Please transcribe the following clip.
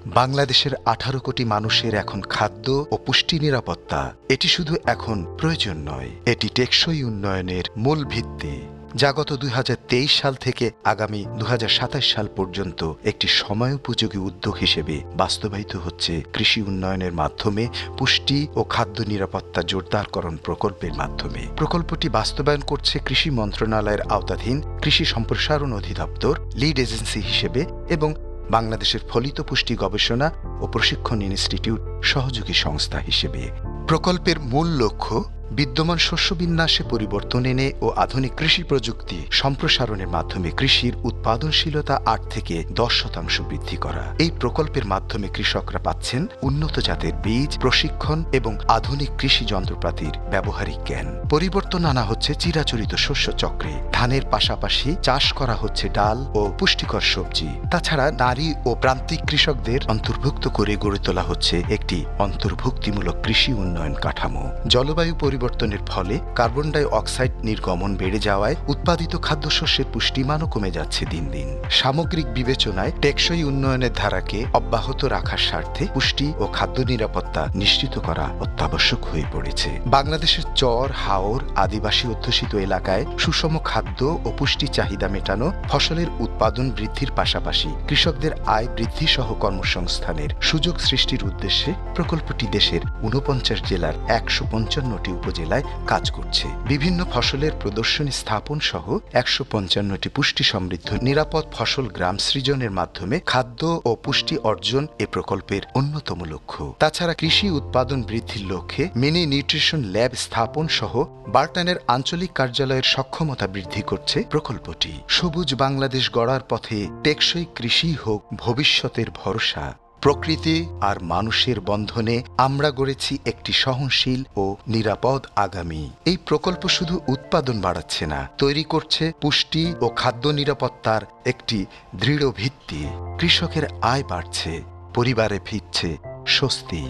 বাংলাদেশের ১৮ কোটি মানুষের এখন খাদ্য ও পুষ্টি নিরাপত্তা এটি শুধু এখন প্রয়োজন নয়, এটি টেকসই উন্নয়নের মূল ভিত্তি, যা গত ২০২৩ সাল থেকে আগামী ২০২৭ সাল পর্যন্ত একটি সময়োপযোগী উদ্যোগ হিসেবে বাস্তবায়িত হচ্ছে কৃষি উন্নয়নের মাধ্যমে পুষ্টি ও খাদ্য নিরাপত্তা জোরদারকরণ প্রকল্পের মাধ্যমে। প্রকল্পটি বাস্তবায়ন করছে কৃষি মন্ত্রণালয়ের আওতাধীন কৃষি সম্প্রসারণ অধিদপ্তর লিড এজেন্সি হিসেবে এবং বাংলাদেশের ফলিত পুষ্টি গবেষণা ও প্রশিক্ষণ ইনস্টিটিউট সহযোগী সংস্থা হিসেবে। প্রকল্পের মূল লক্ষ্য বিদ্যমান শস্য বিন্যাসে পরিবর্তন এনে ও আধুনিক কৃষি প্রযুক্তি সম্প্রসারণের মাধ্যমে কৃষির উৎপাদনশীলতা ৮ থেকে ১০% বৃদ্ধি করা। এই প্রকল্পের মাধ্যমে কৃষকরা পাচ্ছেন উন্নত জাতের বীজ, প্রশিক্ষণ এবং আধুনিক কৃষি যন্ত্রপাতির ব্যবহারিক জ্ঞান। পরিবর্তন আনা হচ্ছে চিরাচরিত শস্য চক্রে, ধানের পাশাপাশি চাষ করা হচ্ছে ডাল ও পুষ্টিকর সবজি। তাছাড়া নারী ও প্রান্তিক কৃষকদের অন্তর্ভুক্ত করে গড়ে তোলা হচ্ছে একটি অন্তর্ভুক্তিমূলক কৃষি উন্নয়ন কাঠামো। জলবায়ু পরিবর্তনের ফলে কার্বন ডাই অক্সাইড নির্গমন বেড়ে যাওয়ায় উৎপাদিত খাদ্যশস্যের পুষ্টিমানও কমে যাচ্ছে দিন দিন। সামগ্রিক বিবেচনায় টেকসই উন্নয়নের ধারাকে অব্যাহত রাখার স্বার্থে পুষ্টি ও খাদ্য নিরাপত্তা নিশ্চিত করা অত্যাবশ্যক হয়ে পড়েছে। বাংলাদেশের চর, হাওর, আদিবাসী অধ্যুষিত এলাকায় সুষম খাদ্য ও পুষ্টি চাহিদা মেটানো, ফসলের উৎপাদন বৃদ্ধির পাশাপাশি কৃষকদের আয় বৃদ্ধি সহ কর্মসংস্থানের সুযোগ সৃষ্টির উদ্দেশ্যে প্রকল্পটি দেশের ৪৯ জেলার ১৫৫টি উপজেলায় কাজ করছে। বিভিন্ন ফসলের প্রদর্শনী স্থাপন সহ ১৫৫টি পুষ্টি সমৃদ্ধ নিরাপদ ফসল গ্রাম সৃজনের মাধ্যমে খাদ্য ও পুষ্টি অর্জন এ প্রকল্পের অন্যতম লক্ষ্য। তাছাড়া কৃষি উৎপাদন বৃদ্ধির লক্ষ্যে মিনি নিউট্রিশন ল্যাব স্থাপন সহ বার্টানের আঞ্চলিক কার্যালয়ের সক্ষমতা বৃদ্ধি করছে প্রকল্পটি। সবুজ বাংলাদেশ গড়ার পথে টেকসই কৃষি হোক ভবিষ্যতের ভরসা। প্রকৃতি আর মানুষের বন্ধনে আমরা গড়েছি একটি সহনশীল ও নিরাপদ আগামী। এই প্রকল্প শুধু উৎপাদন বাড়াচ্ছে না, তৈরি করছে পুষ্টি ও খাদ্য নিরাপত্তার একটি দৃঢ় ভিত্তি। কৃষকের আয় বাড়ছে, পরিবারে ফিরছে স্বস্তি।